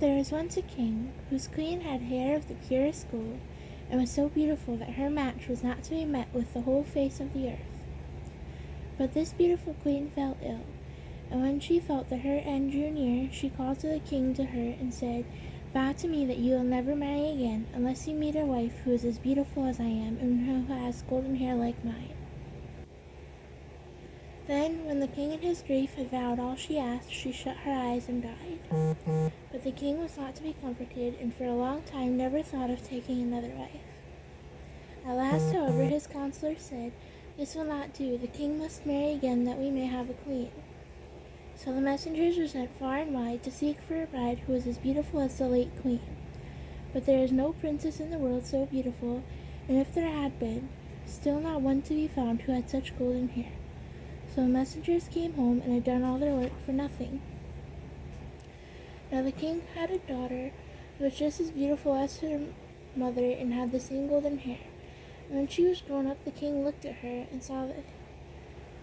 There was once a king whose queen had hair of the purest gold, and was so beautiful that her match was not to be met with the whole face of the earth. But this beautiful queen fell ill, and when she felt that her end drew near, she called to the king to her and said, "Vow to me that you will never marry again unless you meet a wife who is as beautiful as I am and who has golden hair like mine." Then, when the king in his grief had vowed all she asked, she shut her eyes and died. But the king was not to be comforted, and for a long time never thought of taking another wife. At last, however, his counselors said, "This will not do. The king must marry again that we may have a queen." So the messengers were sent far and wide to seek for a bride who was as beautiful as the late queen. But there is no princess in the world so beautiful, and if there had been, still not one to be found who had such golden hair. So the messengers came home and had done all their work for nothing. Now the king had a daughter who was just as beautiful as her mother and had the same golden hair. And when she was grown up, the king looked at her and saw that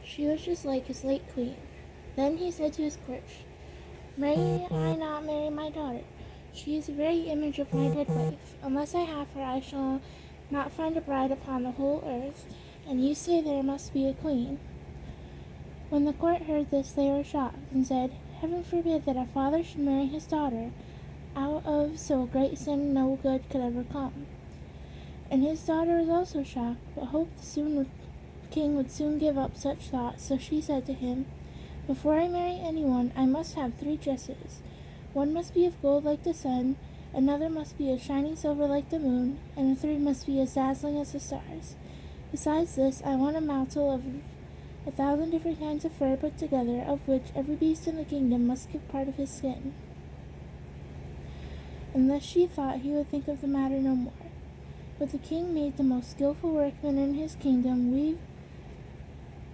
she was just like his late queen. Then he said to his court, "May I not marry my daughter? She is the very image of my dead wife. Unless I have her, I shall not find a bride upon the whole earth, and you say there must be a queen." When the court heard this, they were shocked, and said, "Heaven forbid that a father should marry his daughter. Out of so great sin no good could ever come." And his daughter was also shocked, but hoped the king would soon give up such thoughts. So she said to him, "Before I marry anyone, I must have 3 dresses. One must be of gold like the sun, another must be of shining silver like the moon, and a third must be as dazzling as the stars. Besides this, I want a mantle of 1,000 different kinds of fur put together, of which every beast in the kingdom must give part of his skin." And thus she thought he would think of the matter no more. But the king made the most skillful workmen in his kingdom weave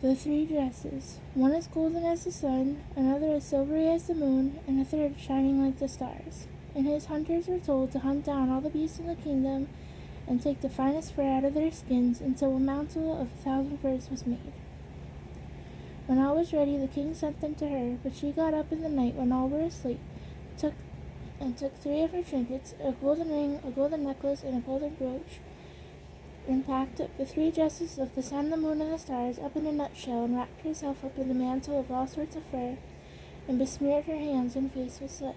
the 3 dresses, one as golden as the sun, another as silvery as the moon, and a third shining like the stars. And his hunters were told to hunt down all the beasts in the kingdom and take the finest fur out of their skins, until a mantle of 1,000 furs was made. When all was ready, the king sent them to her, but she got up in the night when all were asleep, took 3 of her trinkets, a golden ring, a golden necklace, and a golden brooch, and packed up the 3 dresses of the sun, the moon, and the stars up in a nutshell, and wrapped herself up in the mantle of all sorts of fur, and besmeared her hands and face with soot.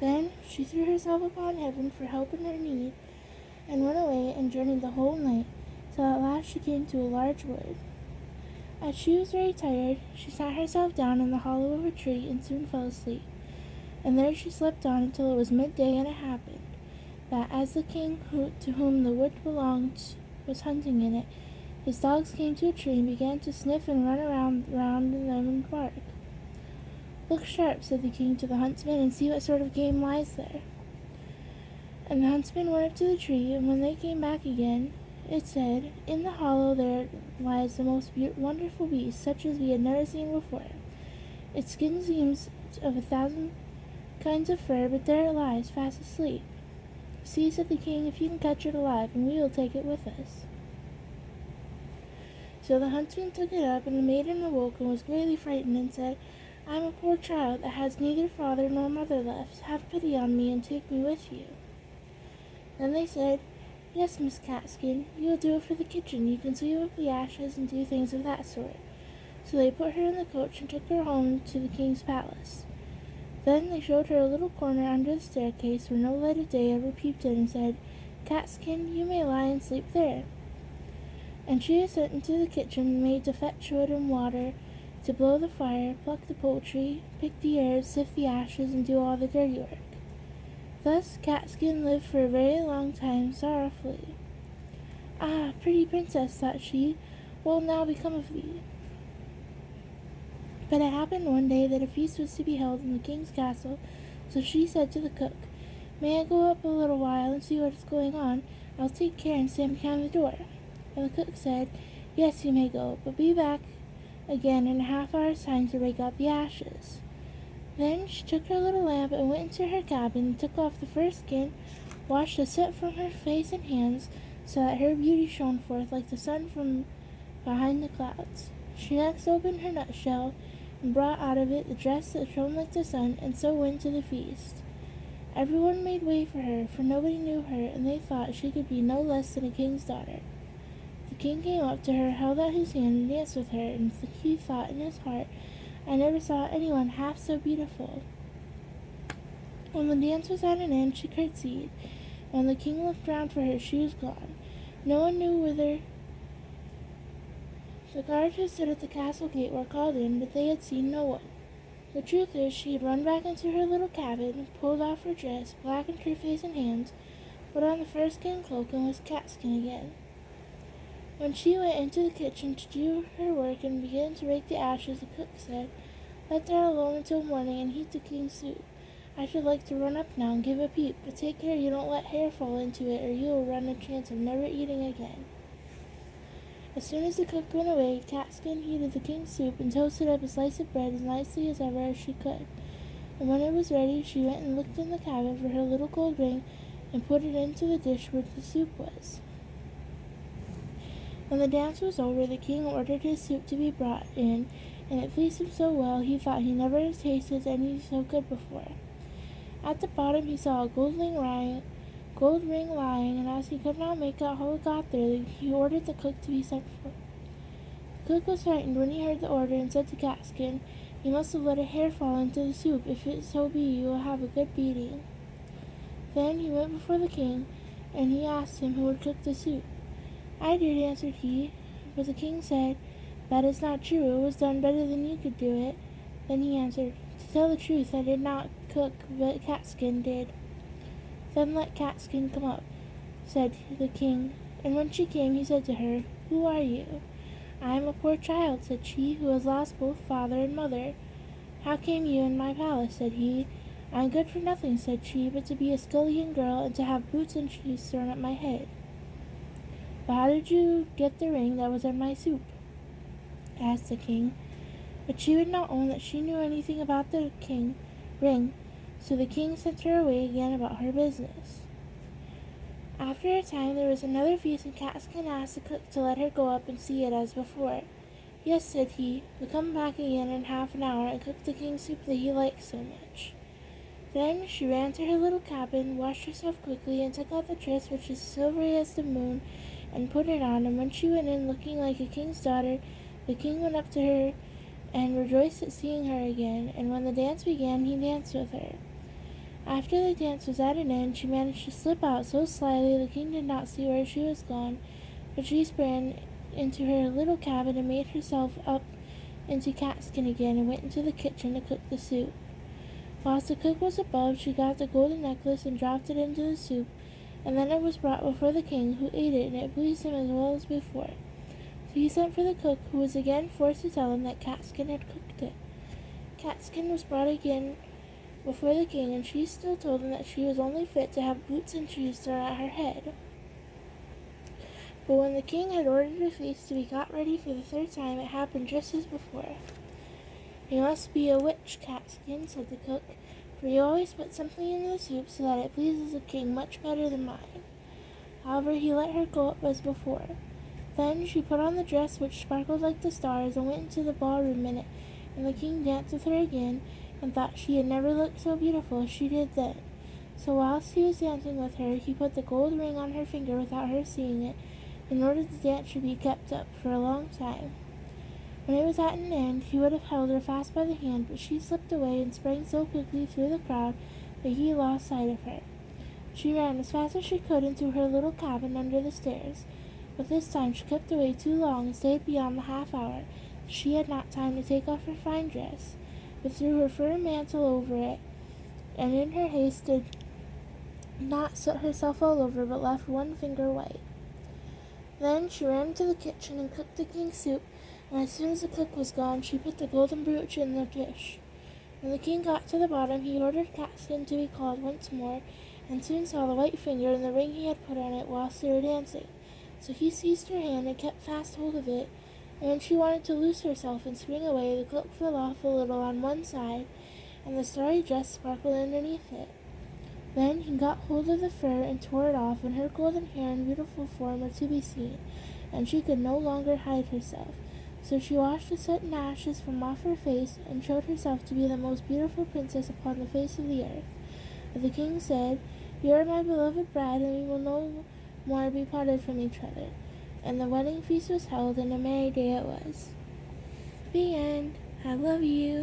Then she threw herself upon heaven for help in her need, and went away and journeyed the whole night, till at last she came to a large wood. As she was very tired, she sat herself down in the hollow of a tree and soon fell asleep. And there she slept on until it was midday, and it happened that as the king to whom the wood belonged was hunting in it, his dogs came to a tree and began to sniff and run round them and bark. "Look sharp," said the king to the huntsman, "and see what sort of game lies there." And the huntsman went up to the tree, and when they came back again, it said, "In the hollow there lies the most wonderful beast, such as we had never seen before. Its skin seems of 1,000 kinds of fur, but there it lies, fast asleep. See," said the king, "if you can catch it alive, and we will take it with us." So the huntsman took it up, and the maiden awoke and was greatly frightened, and said, "I am a poor child that has neither father nor mother left. Have pity on me, and take me with you." Then they said, "Yes, Miss Catskin, you will do it for the kitchen. You can sweep up the ashes and do things of that sort." So they put her in the coach and took her home to the king's palace. Then they showed her a little corner under the staircase where no light of day ever peeped in, and said, "Catskin, you may lie and sleep there." And she was sent into the kitchen, made to fetch wood and water, to blow the fire, pluck the poultry, pick the herbs, sift the ashes, and do all the dirty work. Thus Catskin lived for a very long time sorrowfully. "Ah, pretty princess," thought she, "what will now become of thee?" But it happened one day that a feast was to be held in the king's castle, so she said to the cook, "May I go up a little while and see what is going on? I'll take care and stand behind the door." And the cook said, "Yes, you may go, but be back again in a half-hour's time to rake out the ashes." Then she took her little lamp and went into her cabin and took off the first skin, washed the soot from her face and hands, so that her beauty shone forth like the sun from behind the clouds. She next opened her nutshell, and brought out of it the dress that shone like the sun, and so went to the feast. Everyone made way for her, for nobody knew her, and they thought she could be no less than a king's daughter. The king came up to her, held out his hand, and danced with her, and he thought in his heart, I never saw anyone half so beautiful. When the dance was at an end, she curtsied, and when the king looked round for her, she was gone. No one knew whither. The guards who stood at the castle gate were called in, but they had seen no one. The truth is, she had run back into her little cabin, pulled off her dress, blackened her face and hands, put on the fur skin cloak, and was catskin again. When she went into the kitchen to do her work and began to rake the ashes, the cook said, Let that alone until morning and heat the king's soup. I should like to run up now and give a peep, but take care you don't let hair fall into it, or you will run a chance of never eating again. As soon as the cook went away, Catskin heated the king's soup and toasted up a slice of bread as nicely as ever as she could. And when it was ready, she went and looked in the cabin for her little gold ring and put it into the dish where the soup was. When the dance was over, the king ordered his soup to be brought in, and it pleased him so well he thought he never had tasted any so good before. At the bottom he saw a gold ring lying, and as he could not make out how it got there, he ordered the cook to be sent for. The cook was frightened when he heard the order and said to Catskin, You must have let a hair fall into the soup. If it so be, you will have a good beating. Then he went before the king, and he asked him who would cook the soup. I did, answered he. But the king said, That is not true. It was done better than you could do it. Then he answered, To tell the truth, I did not cook, but Catskin did. Then let Catskin come up, said the king. And when she came, he said to her, Who are you? I am a poor child, said she, who has lost both father and mother. How came you in my palace? Said he. I am good for nothing, said she, but to be a scullion girl and to have boots and shoes thrown at my head. But how did you get the ring that was in my soup? Asked the king. But she would not own that she knew anything about the ring, so the king sent her away again about her business. After a time there was another feast, and Catskin asked the cook to let her go up and see it as before. Yes, said he, but come back again in half an hour and cook the king's soup that he likes so much. Then she ran to her little cabin, washed herself quickly, and took out the dress which is silvery as the moon, and put it on, and when she went in looking like a king's daughter, the king went up to her and rejoiced at seeing her again, and when the dance began, he danced with her. After the dance was at an end, she managed to slip out so slyly the king did not see where she was gone, but she sprang into her little cabin and made herself up into catskin again and went into the kitchen to cook the soup. Whilst the cook was above, she got the golden necklace and dropped it into the soup, and then it was brought before the king, who ate it, and it pleased him as well as before. So he sent for the cook, who was again forced to tell him that Catskin had cooked it. Catskin was brought again before the king, and she still told him that she was only fit to have boots and shoes thrown at her head. But when the king had ordered a feast to be got ready for the third time, it happened just as before. You must be a witch, Catskin, said the cook, for you always put something into the soup so that it pleases the king much better than mine. However, he let her go up as before. Then she put on the dress which sparkled like the stars and went into the ballroom in it, and the king danced with her again, and thought she had never looked so beautiful as she did then. So whilst he was dancing with her, he put the gold ring on her finger without her seeing it, in order the dance should be kept up for a long time. When it was at an end, he would have held her fast by the hand, but she slipped away and sprang so quickly through the crowd that he lost sight of her. She ran as fast as she could into her little cabin under the stairs, but this time she kept away too long and stayed beyond the half hour, so she had not time to take off her fine dress, but threw her fur mantle over it, and in her haste did not soot herself all over, but left one finger white. Then she ran into the kitchen and cooked the king's soup, and as soon as the cook was gone, she put the golden brooch in the dish. When the king got to the bottom, he ordered Catskin to be called once more, and soon saw the white finger and the ring he had put on it whilst they were dancing. So he seized her hand and kept fast hold of it, and when she wanted to loose herself and spring away, the cloak fell off a little on one side, and the starry dress sparkled underneath it. Then he got hold of the fur and tore it off, and her golden hair and beautiful form were to be seen, and she could no longer hide herself. So she washed the soot and ashes from off her face, and showed herself to be the most beautiful princess upon the face of the earth. But the king said, "You are my beloved bride, and we will no more be parted from each other." And the wedding feast was held, and a merry day it was. The end. I love you.